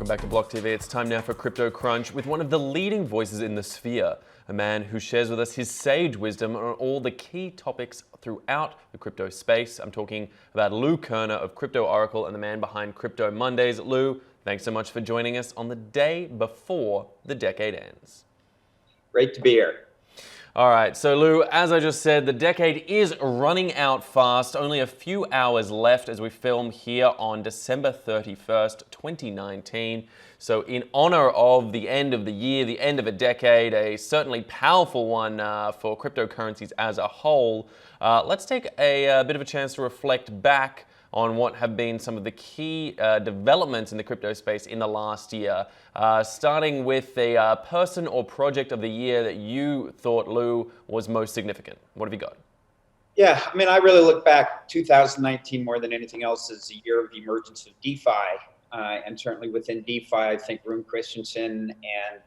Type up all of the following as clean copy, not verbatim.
Welcome back to BLOCKTV. It's time now for Crypto Crunch with one of the leading voices in the sphere, a man who shares with us his sage wisdom on all the key topics throughout the crypto space. I'm talking about Rune Kerner of Crypto Oracle and the man behind Crypto Mondays. Rune, thanks so much for joining us on the day before the decade ends. Great to be here. All right, so Rune, as I just said, the decade is running out fast. Only a few hours left as we film here on December 31st, 2019. So in honor of the end of the year, the end of a decade, a certainly powerful one for cryptocurrencies as a whole, let's take a bit of a chance to reflect back on what have been some of the key developments in the crypto space in the last year. Starting with a person or project of the year that you thought, Rune, was most significant. What have you got? Yeah, I mean, I really look back 2019 more than anything else as a year of the emergence of DeFi. And certainly within DeFi, I think Rune Christensen and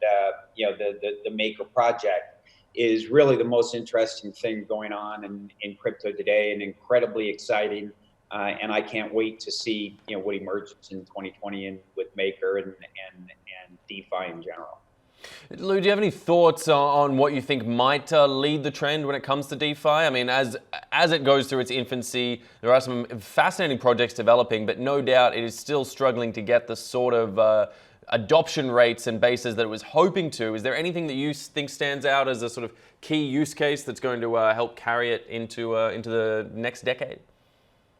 the Maker project is really the most interesting thing going on in crypto today, and incredibly exciting. And I can't wait to see what emerges in 2020 and with Maker and DeFi in general. Rune, do you have any thoughts on what you think might lead the trend when it comes to DeFi? I mean, as it goes through its infancy, there are some fascinating projects developing, but no doubt it is still struggling to get the sort of adoption rates and bases that it was hoping to. Is there anything that you think stands out as a sort of key use case that's going to help carry it into the next decade?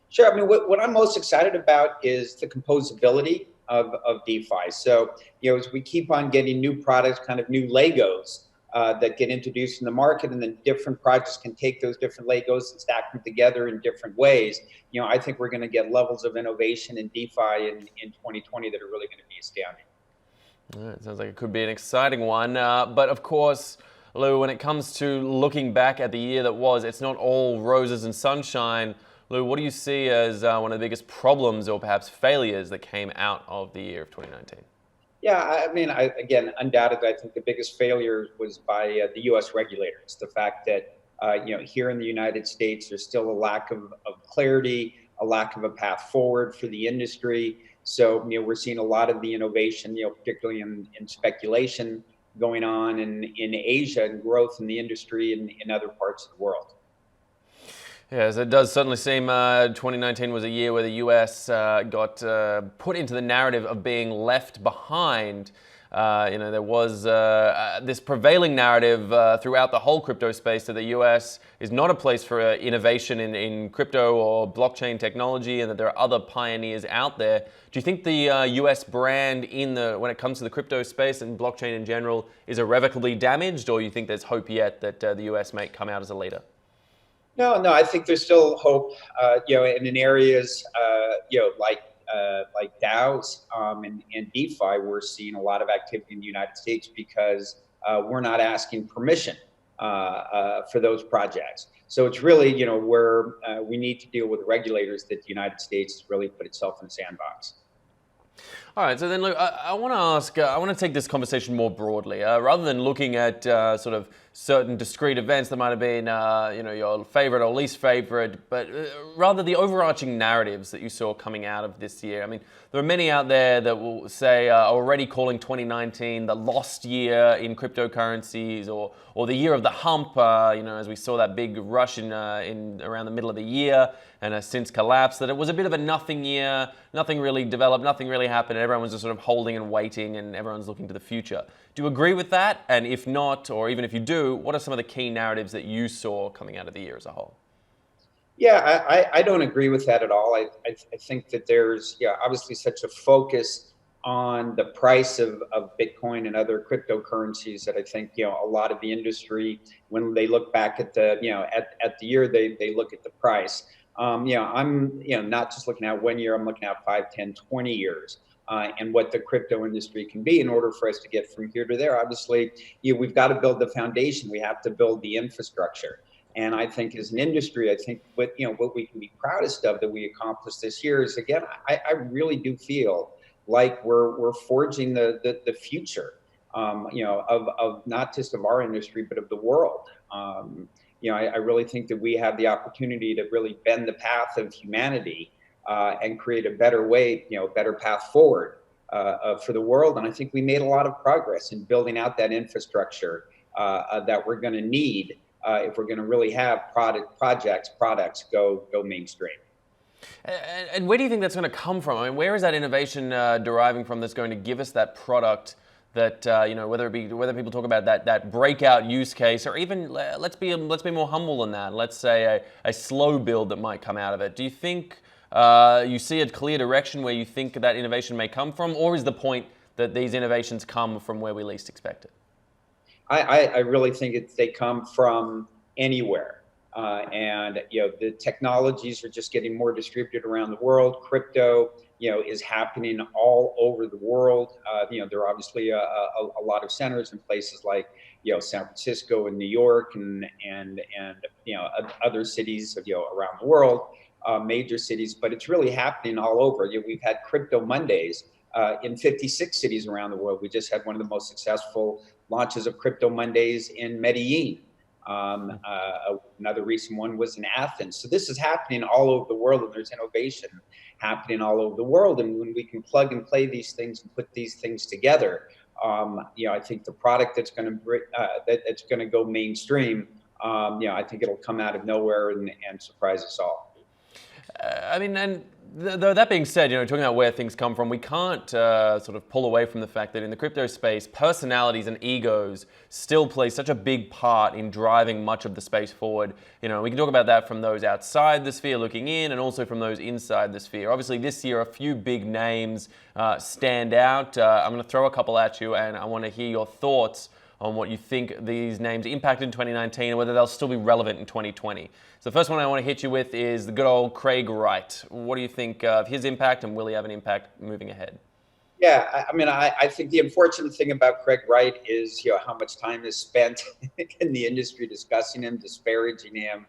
Sure. I mean, what I'm most excited about is the composability of DeFi. So, as we keep on getting new products, kind of new Legos that get introduced in the market, and then different projects can take those different Legos and stack them together in different ways. I think we're going to get levels of innovation in DeFi in 2020 that are really going to be astounding. All right, sounds like it could be an exciting one. But of course, Rune, when it comes to looking back at the year that was, it's not all roses and sunshine. Rune, what do you see as one of the biggest problems or perhaps failures that came out of the year of 2019? Yeah, I mean, again, undoubtedly, I think the biggest failure was by the U.S. regulators. The fact that, here in the United States, there's still a lack of clarity, a lack of a path forward for the industry. So, we're seeing a lot of the innovation, particularly in speculation going on in Asia, and growth in the industry in other parts of the world. Yes, it does certainly seem 2019 was a year where the US got put into the narrative of being left behind. There was this prevailing narrative throughout the whole crypto space that the US is not a place for innovation in crypto or blockchain technology, and that there are other pioneers out there. Do you think the US brand when it comes to the crypto space and blockchain in general is irrevocably damaged, or you think there's hope yet that the US may come out as a leader? No, I think there's still hope, and in areas, like DAOs and DeFi, we're seeing a lot of activity in the United States because we're not asking permission for those projects. So it's really, where we need to deal with regulators that the United States has really put itself in the sandbox. All right, so then look, I want to ask, I want to take this conversation more broadly, rather than looking at sort of certain discrete events that might have been, your favorite or least favorite, but rather the overarching narratives that you saw coming out of this year. I mean, there are many out there that will say already calling 2019 the lost year in cryptocurrencies, or the year of the hump. As we saw that big rush in around the middle of the year, and has since collapsed. That it was a bit of a nothing year, nothing really developed, nothing really happened, and everyone was just sort of holding and waiting, and everyone's looking to the future. Do you agree with that? And if not, or even if you do, what are some of the key narratives that you saw coming out of the year as a whole? Yeah, I don't agree with that at all. I think that there's obviously such a focus on the price of Bitcoin and other cryptocurrencies that I think a lot of the industry, when they look back at the at the year, they look at the price. I'm not just looking at 1 year. I'm looking at 5, 10, 20 years. And what the crypto industry can be in order for us to get from here to there. Obviously, we've got to build the foundation. We have to build the infrastructure. And I think as an industry, I think what we can be proudest of that we accomplished this year is, again, I really do feel like we're forging the future, of not just of our industry, but of the world. I really think that we have the opportunity to really bend the path of humanity and create a better way, better path forward for the world. And I think we made a lot of progress in building out that infrastructure that we're going to need if we're going to really have products go mainstream. And where do you think that's going to come from? I mean, where is that innovation deriving from that's going to give us that product that, whether people talk about that breakout use case, or even let's be more humble than that. Let's say a slow build that might come out of it. Do you think you see a clear direction where you think that innovation may come from, or is the point that these innovations come from where we least expect it? I really think they come from anywhere. And the technologies are just getting more distributed around the world. Crypto, is happening all over the world. There are obviously a lot of centers in places like San Francisco and New York and other cities around the world, major cities. But it's really happening all over. We've had Crypto Mondays in 56 cities around the world. We just had one of the most successful launches of Crypto Mondays in Medellin. Another recent one was in Athens. So this is happening all over the world, and there's innovation happening all over the world. And when we can plug and play these things and put these things together, I think the product that's going to go mainstream, I think it'll come out of nowhere and surprise us all. That being said, talking about where things come from, we can't sort of pull away from the fact that in the crypto space, personalities and egos still play such a big part in driving much of the space forward. We can talk about that from those outside the sphere looking in, and also from those inside the sphere. Obviously, this year, a few big names stand out. I'm going to throw a couple at you, and I want to hear your thoughts on what you think these names impacted in 2019 and whether they'll still be relevant in 2020. So the first one I want to hit you with is the good old Craig Wright. What do you think of his impact, and will he have an impact moving ahead? Yeah, I think the unfortunate thing about Craig Wright is, how much time is spent in the industry discussing him, disparaging him.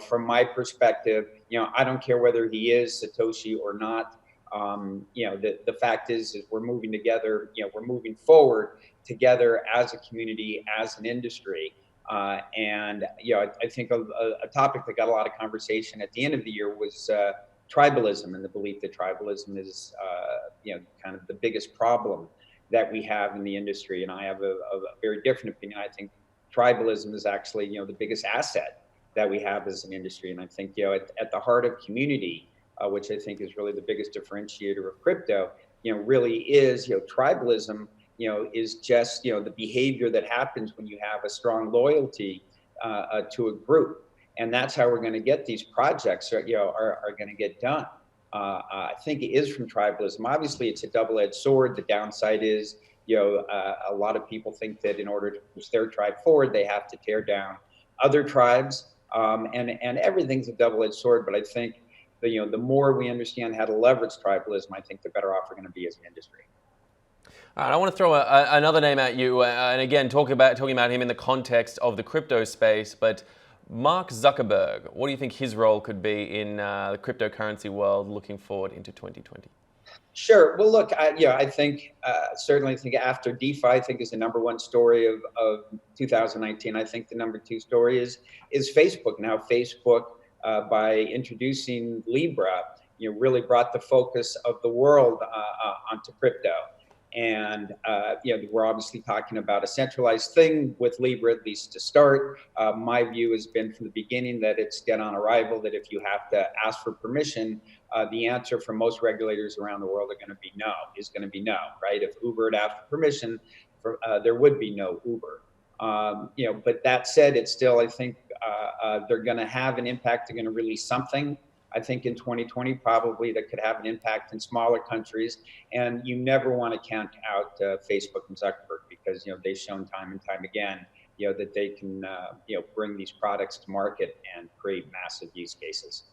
From my perspective, I don't care whether he is Satoshi or not. The fact is we're moving together, we're moving forward together as a community, as an industry. I think a topic that got a lot of conversation at the end of the year was tribalism, and the belief that tribalism is, kind of the biggest problem that we have in the industry. And I have a very different opinion. I think tribalism is actually, the biggest asset that we have as an industry. And I think, at the heart of community, which I think is really the biggest differentiator of crypto, really is, tribalism, is just, the behavior that happens when you have a strong loyalty to a group. And that's how we're going to get these projects are going to get done. I think it is from tribalism. Obviously, it's a double-edged sword. The downside is, a lot of people think that in order to push their tribe forward, they have to tear down other tribes. And everything's a double-edged sword. But I think the more we understand how to leverage tribalism, I think the better off we're going to be as an industry. All right, I want to throw another name at you, and again, talking about him in the context of the crypto space, but Mark Zuckerberg, what do you think his role could be in the cryptocurrency world looking forward into 2020? Sure. Well, look, I think certainly think after DeFi, I think is the number one story of 2019. I think the number two story is Facebook. Now, Facebook, by introducing Libra, really brought the focus of the world onto crypto. And, we're obviously talking about a centralized thing with Libra, at least to start. My view has been from the beginning that it's dead on arrival, that if you have to ask for permission, the answer from most regulators around the world is going to be no, right? If Uber had asked for permission, there would be no Uber. But that said, it's still, I think they're going to have an impact. They're going to release something, I think, in 2020, probably, that could have an impact in smaller countries. And you never want to count out Facebook and Zuckerberg, because, they've shown time and time again, that they can, bring these products to market and create massive use cases.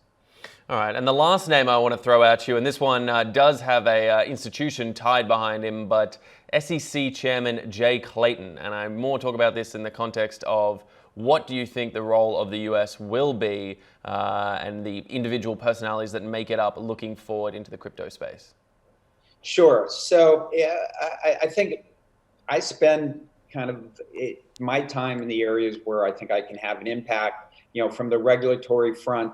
All right, and the last name I want to throw at you, and this one does have a institution tied behind him, but SEC Chairman Jay Layton. And I more talk about this in the context of what do you think the role of the US will be and the individual personalities that make it up looking forward into the crypto space? Sure. So I think I spend kind of my time in the areas where I think I can have an impact. From the regulatory front,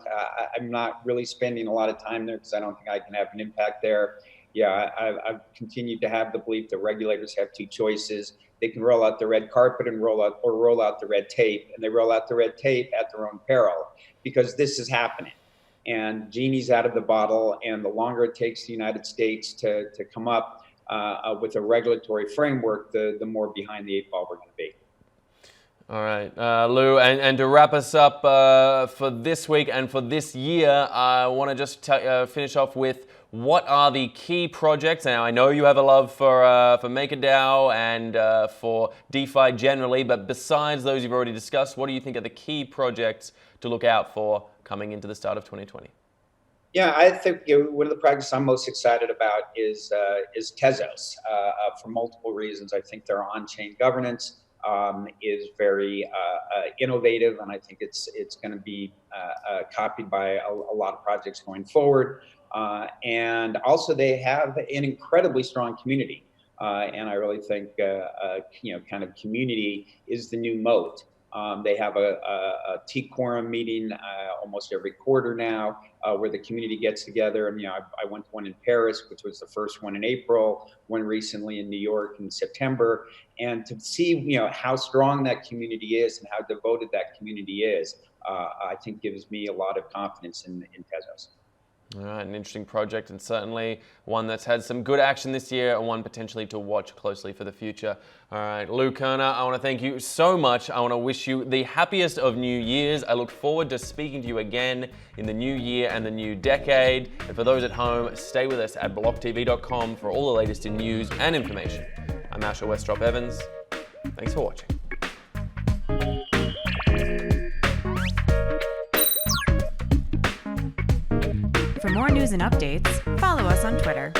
I'm not really spending a lot of time there because I don't think I can have an impact there. yeah, I've continued to have the belief that regulators have two choices. They can roll out the red carpet and roll out the red tape, and they roll out the red tape at their own peril, because this is happening. And genie's out of the bottle, and the longer it takes the United States to come up with a regulatory framework, the more behind the eight ball we're going to be. All right, Lou, and to wrap us up for this week and for this year, I want to just finish off with what are the key projects. Now, I know you have a love for MakerDAO and for DeFi generally, but besides those you've already discussed, what do you think are the key projects to look out for coming into the start of 2020? Yeah, I think one of the projects I'm most excited about is Tezos for multiple reasons. I think their on-chain governance is very innovative, and I think it's going to be copied by a lot of projects going forward. And also, they have an incredibly strong community, and I really think kind of community is the new moat. They have a T-Quorum meeting almost every quarter now, where the community gets together. And I went to one in Paris, which was the first one in April, one recently in New York in September, and to see how strong that community is and how devoted that community is, I think gives me a lot of confidence in Tezos. All right, an interesting project, and certainly one that's had some good action this year and one potentially to watch closely for the future. All right, Lou Kerner, I want to thank you so much. I want to wish you the happiest of New Years. I look forward to speaking to you again in the new year and the new decade. And for those at home, stay with us at blocktv.com for all the latest in news and information. I'm Asher Westrop Evans. Thanks for watching. For more news and updates, follow us on Twitter.